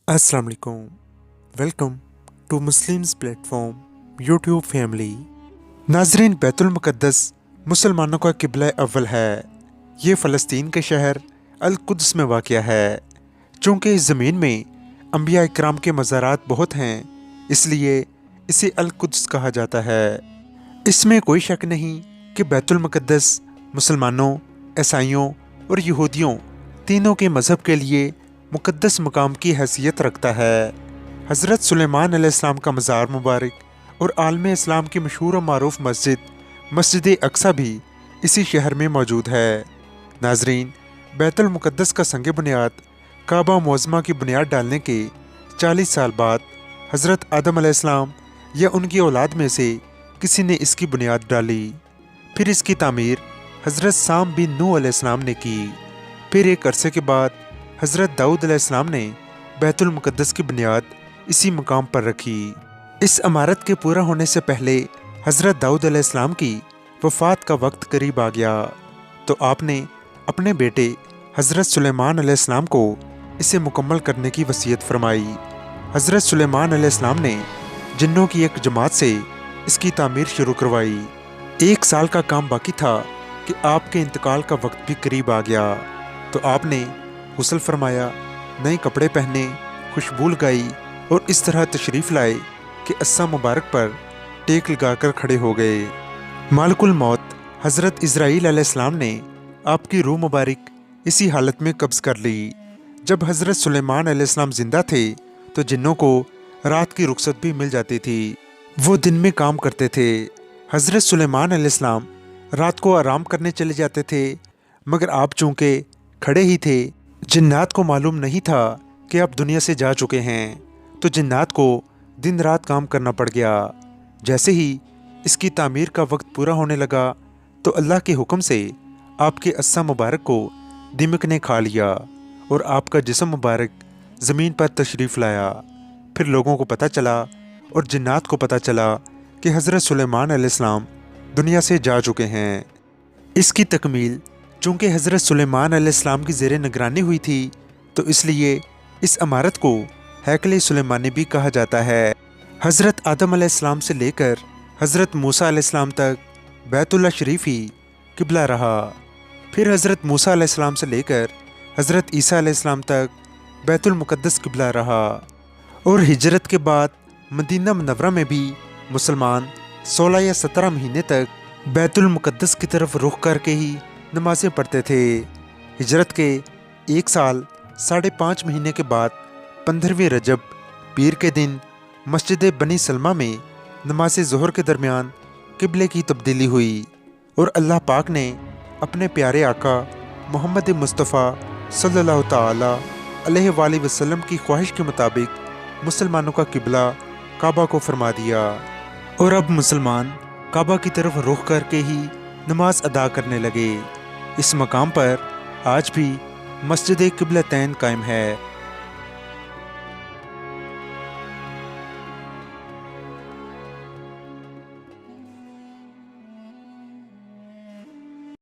अस्सलाम वालेकुम। Welcome to Muslims platform YouTube family. नाजरीन, बैतुल मुक़द्दस मुसलमानों का किबला अव्वल है। ये फ़लस्तीन के शहर अल कुद्स में वाक़या है। चूँकि इस ज़मीन में अंबिया इकराम के मज़ारात बहुत हैं, इसलिए इसे अल कुद्स कहा जाता है। इसमें कोई शक नहीं कि बैतुल मुक़द्दस मुसलमानों, ईसाइयों और यहूदियों तीनों के मज़हब के लिए मुक़द्दस मकाम की हैसियत रखता है। हज़रत सुलेमान अलैहिस्सलाम का मज़ार मुबारक और आलम इस्लाम की मशहूर और मारूफ मस्जिद अक्सा भी इसी शहर में मौजूद है। नाजरीन, बैतुल मुक़द्दस का संग बुनियाद काबा मुअज़्ज़मा की बुनियाद डालने के 40 साल बाद हज़रत आदम अलैहिस्सलाम या उनकी औलाद में से किसी ने इसकी बुनियाद डाली। फिर इसकी तामीर हज़रत साम बिन नूह अलैहिस्सलाम ने की। फिर एक अरसे के बाद हज़रत दाऊद अलैहिस्सलाम ने बैतुल मुक़द्दस की बुनियाद इसी मकाम पर रखी। इस इमारत के पूरा होने से पहले हज़रत दाऊद अलैहिस्सलाम की वफ़ात का वक्त करीब आ गया, तो आपने अपने बेटे हज़रत सुलेमान अलैहिस्सलाम को इसे मुकम्मल करने की वसीयत फरमाई। हज़रत सुलेमान अलैहिस्सलाम ने जिन्नों की एक जमात से इसकी तामीर शुरू करवाई। 1 साल का काम बाकी था कि आपके इंतकाल का वक्त भी करीब आ गया, तो आपने गुस्ल फरमाया, नए कपड़े पहने, खुशबू लगाई और इस तरह तशरीफ़ लाए कि अस्सा मुबारक पर टेक लगाकर खड़े हो गए। मालिकुल मौत हज़रत इज़राइल अलैहिस्सलाम ने आपकी रूह मुबारक इसी हालत में कब्ज़ कर ली। जब हज़रत सुलेमान अलैहिस्सलाम ज़िंदा थे तो जिन्नों को रात की रुखसत भी मिल जाती थी, वो दिन में काम करते थे। हज़रत सुलेमान अलैहिस्सलाम रात को आराम करने चले जाते थे, मगर आप चूँकि खड़े ही थे, जिन्नात को मालूम नहीं था कि आप दुनिया से जा चुके हैं, तो जिन्नात को दिन रात काम करना पड़ गया। जैसे ही इसकी तामीर का वक्त पूरा होने लगा तो अल्लाह के हुक्म से आपके अस्सा मुबारक को दिमक ने खा लिया और आपका जिस्म मुबारक ज़मीन पर तशरीफ़ लाया। फिर लोगों को पता चला और जिन्नात को पता चला कि हज़रत सुलेमान अलैहिस्सलाम दुनिया से जा चुके हैं। इसकी तकमील चूँकि हज़रत सुलेमान अलैहिस्सलाम की ज़ेरे निगरानी हुई थी, तो इसलिए इस इमारत को हैकल सुलेमानी भी कहा जाता है। हज़रत आदम अलैहिस्सलाम से लेकर हज़रत मूसा अलैहिस्सलाम तक बैतुल्लाह शरीफ ही किबला रहा। फिर हज़रत मूसा अलैहिस्सलाम से लेकर हज़रत ईसा अलैहिस्सलाम तक बैतुल मुक़द्दस किबला रहा। और हिजरत के बाद मदीना मुनव्वरा में भी मुसलमान 16 या 17 महीने तक बैतुल मुक़द्दस की तरफ रुख करके ही नमाज़ें पढ़ते थे। हिजरत के 1 साल 5.5 महीने के बाद 15वें रजब पीर के दिन मस्जिद बनी सलमा में नमाज ज़ोहर के दरमियान किबले की तब्दीली हुई और अल्लाह पाक ने अपने प्यारे आका मोहम्मद मुस्तफ़ा सल्लल्लाहु ताला अलैहि वसल्लम की ख्वाहिश के मुताबिक मुसलमानों का किबला काबा को फरमा दिया और अब मुसलमान काबा की तरफ रुख करके ही नमाज अदा करने लगे। इस मकाम पर आज भी मस्जिद किबलतैन कायम है।